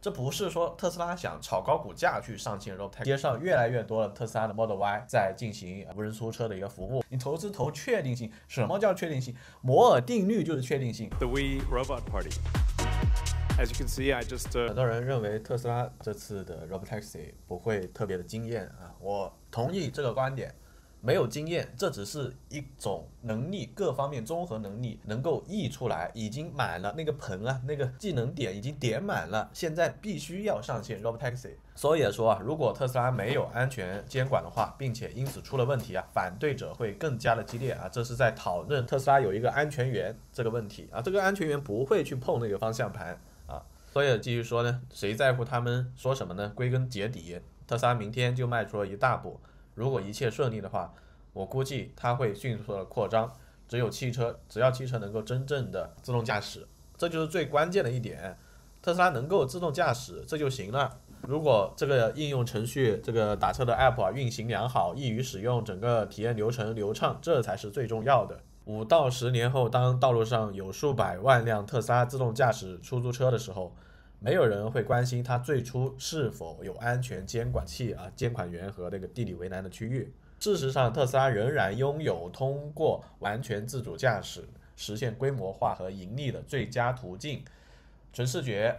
这不是说特斯拉想炒高股价去上线 Robotaxi， 街上越来越多的特斯拉的 Model Y 在进行无人出车的一个服务。你投资投确定性，什么叫确定性？摩尔定律就是确定性。The We Robot Party. As you can see, I just 很多人认为特斯拉这次的 Robotaxi 不会特别的惊艳啊，我同意这个观点。没有经验，这只是一种能力，各方面综合能力能够溢出来，已经满了那个盆啊，那个技能点已经点满了，现在必须要上线 Robotaxi。所以说啊，如果特斯拉没有安全监管的话，并且因此出了问题啊，反对者会更加的激烈啊。这是在讨论特斯拉有一个安全员这个问题啊，这个安全员不会去碰那个方向盘啊。所以继续说呢，谁在乎他们说什么呢？归根结底，特斯拉明天就迈出了一大步。如果一切顺利的话，我估计它会迅速的扩张。只要汽车能够真正的自动驾驶，这就是最关键的一点。特斯拉能够自动驾驶，这就行了。如果这个应用程序、这个打车的 app 啊运行良好，易于使用，整个体验流程流畅，这才是最重要的。5到10年后，当道路上有数百万辆特斯拉自动驾驶出租车的时候，没有人会关心它最初是否有安全监管器啊、监管员和那个地理为难的区域。事实上，特斯拉仍然拥有通过完全自主驾驶实现规模化和盈利的最佳途径。纯视觉，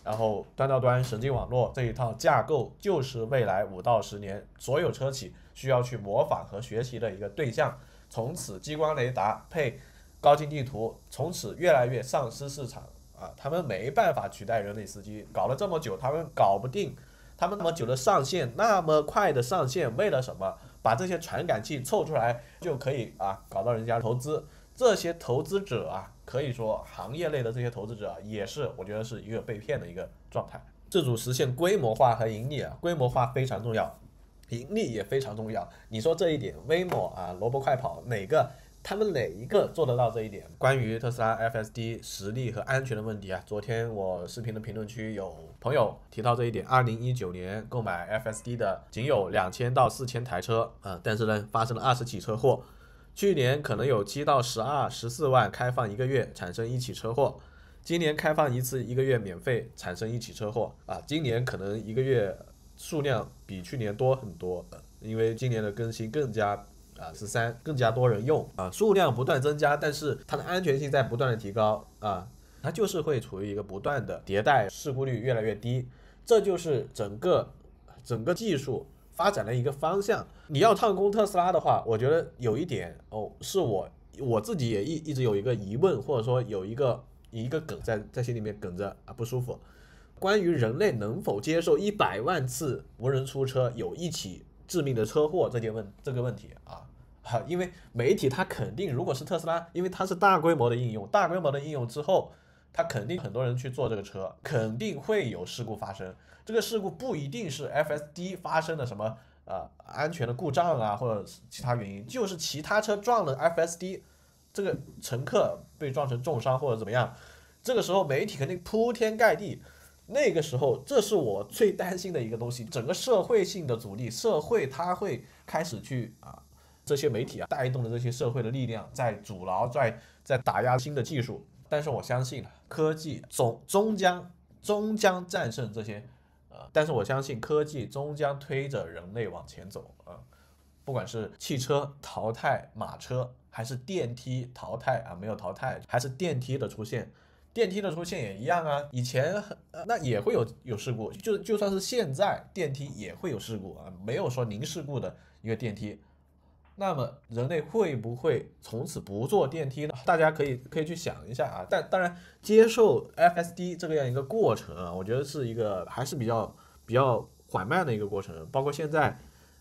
然后端到端神经网络这一套架构，就是未来5到10年所有车企需要去模仿和学习的一个对象。从此，激光雷达配高精地图，从此越来越丧失市场。他们没办法取代人类司机，搞了这么久，他们搞不定，他们那么久的上线，那么快的上线，为了什么？把这些传感器凑出来就可以搞到人家投资。这些投资者可以说行业类的这些投资者也是，我觉得是一个被骗的一个状态。自主实现规模化和盈利规模化非常重要，盈利也非常重要。你说这一点，Waymo萝卜快跑他们哪一个做得到这一点？关于特斯拉 FSD 实力和安全的问题昨天我视频的评论区有朋友提到这一点。2019年购买 FSD 的仅有2000到4000台车但是呢发生了20起车祸。去年可能有7到14万开放1个月产生1起车祸，今年开放一次1个月免费产生1起车祸今年可能1个月数量比去年多很多因为今年的更新更加13更加多人用数量不断增加，但是它的安全性在不断的提高它就是会处于一个不断的迭代，事故率越来越低。这就是整个技术发展的一个方向。你要唱功特斯拉的话，我觉得有一点是我自己也一直有一个疑问，或者说有一个梗在心里面梗着不舒服。关于人类能否接受100万次无人出车有1起致命的车祸这个问题因为媒体它肯定，如果是特斯拉，因为它是大规模的应用之后，它肯定很多人去坐这个车，肯定会有事故发生。这个事故不一定是 FSD 发生的什么安全的故障或者其他原因，就是其他车撞了 FSD， 这个乘客被撞成重伤或者怎么样，这个时候媒体肯定铺天盖地。那个时候，这是我最担心的一个东西，整个社会性的阻力，社会它会开始去这些媒体带动的这些社会的力量在阻挠，在打压新的技术。但是我相信科技终将战胜这些但是我相信科技终将推着人类往前走不管是汽车淘汰马车，还是电梯淘汰没有淘汰，还是电梯的出现。电梯的出现也一样以前那也会有事故，就算是现在电梯也会有事故没有说零事故的一个电梯。那么人类会不会从此不坐电梯呢？大家可以去想一下但当然接受 FSD 这样一个过程我觉得是一个还是比较缓慢的一个过程。包括现在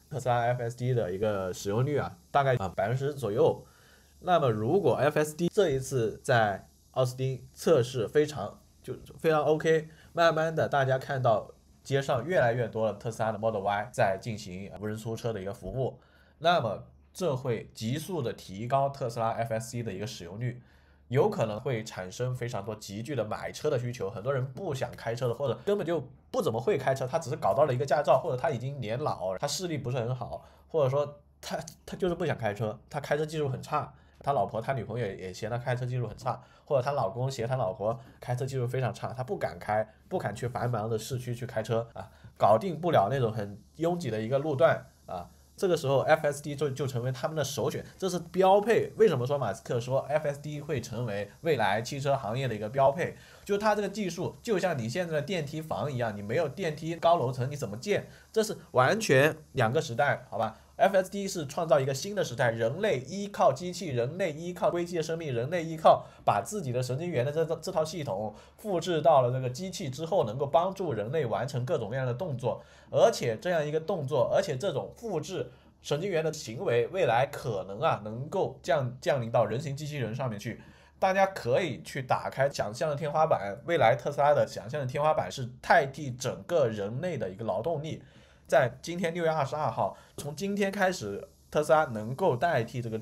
特斯拉 FSD 的一个使用率大概10%左右。那么如果 FSD 这一次在奥斯汀测试非常 OK， 慢慢的大家看到街上越来越多的特斯拉的 Model Y 在进行无人出车的一个服务，那么这会急速的提高特斯拉 FSD 的一个使用率，有可能会产生非常多急剧的买车的需求。很多人不想开车的，或者根本就不怎么会开车，他只是搞到了一个驾照，或者他已经年老，他视力不是很好，或者说他就是不想开车，他开车技术很差他老婆他女朋友也嫌他开车技术很差，或者他老公嫌他老婆开车技术非常差，他不敢去繁忙的市区去开车啊，搞定不了那种很拥挤的一个路段啊。这个时候 FSD 就成为他们的首选，这是标配。为什么说马斯克说 FSD 会成为未来汽车行业的一个标配？就是它这个技术就像你现在的电梯房一样，你没有电梯高楼层你怎么建？这是完全两个时代，好吧？FSD 是创造一个新的时代，人类依靠机器，人类依靠硅基的生命，人类依靠把自己的神经元的这套系统复制到了这个机器之后，能够帮助人类完成各种各样的动作，而且这样一个动作，而且这种复制神经元的行为，未来可能能够降临到人形机器人上面去。大家可以去打开想象的天花板，未来特斯拉的想象的天花板是代替整个人类的一个劳动力。在今天6月22号，从今天开始，特斯拉能够代替这个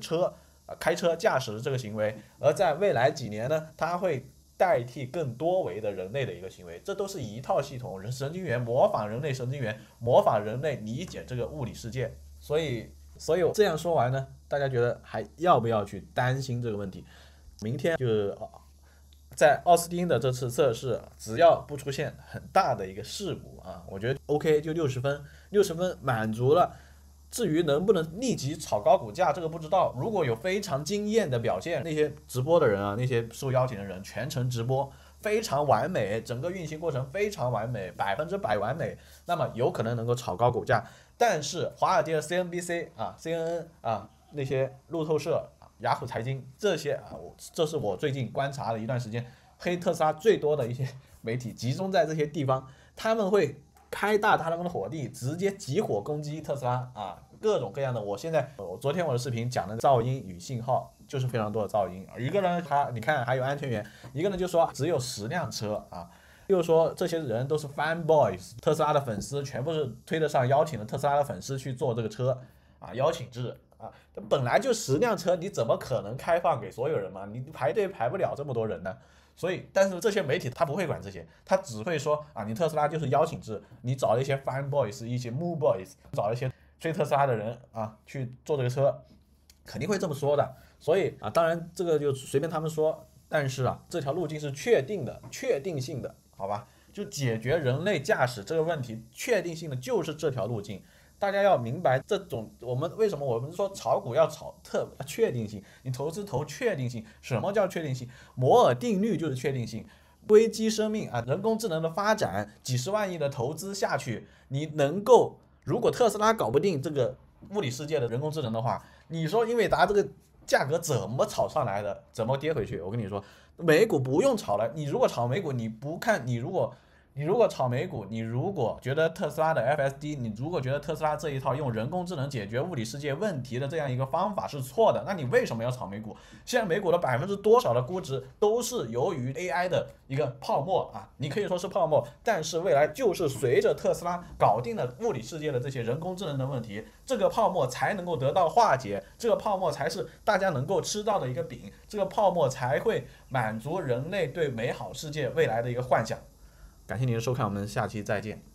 开车驾驶的这个行为，而在未来几年呢，它会代替更多维的人类的一个行为，这都是一套系统，神经元模仿人类神经元，模仿人类理解这个物理世界。所以我这样说完呢，大家觉得还要不要去担心这个问题？明天就是在奥斯汀的这次测试，只要不出现很大的一个事故啊，我觉得 OK 就60分，60分满足了。至于能不能立即炒高股价，这个不知道。如果有非常惊艳的表现，那些直播的人啊，那些受邀请的人全程直播非常完美，整个运行过程非常完美，100%完美，那么有可能能够炒高股价。但是华尔街的 CNBC 啊、CNN 啊，那些路透社、雅虎财经这些啊，这是我最近观察了一段时间，黑特斯拉最多的一些媒体集中在这些地方，他们会开大他们的火力，直接集火攻击特斯拉啊，各种各样的。我昨天我的视频讲的噪音与信号，就是非常多的噪音。一个呢，你看还有安全员，一个呢就说只有10辆车啊。就是说这些人都是 fan boys， 特斯拉的粉丝，全部是推得上邀请的特斯拉的粉丝去坐这个车啊，邀请制啊，本来就10辆车，你怎么可能开放给所有人嘛？你排队排不了这么多人呢。所以，但是这些媒体他不会管这些，他只会说啊，你特斯拉就是邀请制，你找一些 fan boys， 一些 moo boys， 找一些追特斯拉的人啊去坐这个车，肯定会这么说的。所以啊，当然这个就随便他们说，但是啊，这条路径是确定性的。好吧，就解决人类驾驶这个问题，确定性的就是这条路径。大家要明白这种，为什么我们说炒股要炒确定性？你投资投确定性，什么叫确定性？摩尔定律就是确定性。硅基生命啊，人工智能的发展，几十万亿的投资下去，你能够，如果特斯拉搞不定这个物理世界的人工智能的话，你说英伟达这个价格怎么炒上来的，怎么跌回去？我跟你说。美股不用炒了，你如果炒美股，你不看，你如果炒美股，你如果觉得特斯拉的 FSD， 你如果觉得特斯拉这一套用人工智能解决物理世界问题的这样一个方法是错的，那你为什么要炒美股？现在美股的多少的估值都是由于 AI 的一个泡沫啊，你可以说是泡沫，但是未来就是随着特斯拉搞定了物理世界的这些人工智能的问题，这个泡沫才能够得到化解，这个泡沫才是大家能够吃到的一个饼，这个泡沫才会满足人类对美好世界未来的一个幻想。感谢您的收看，我们下期再见。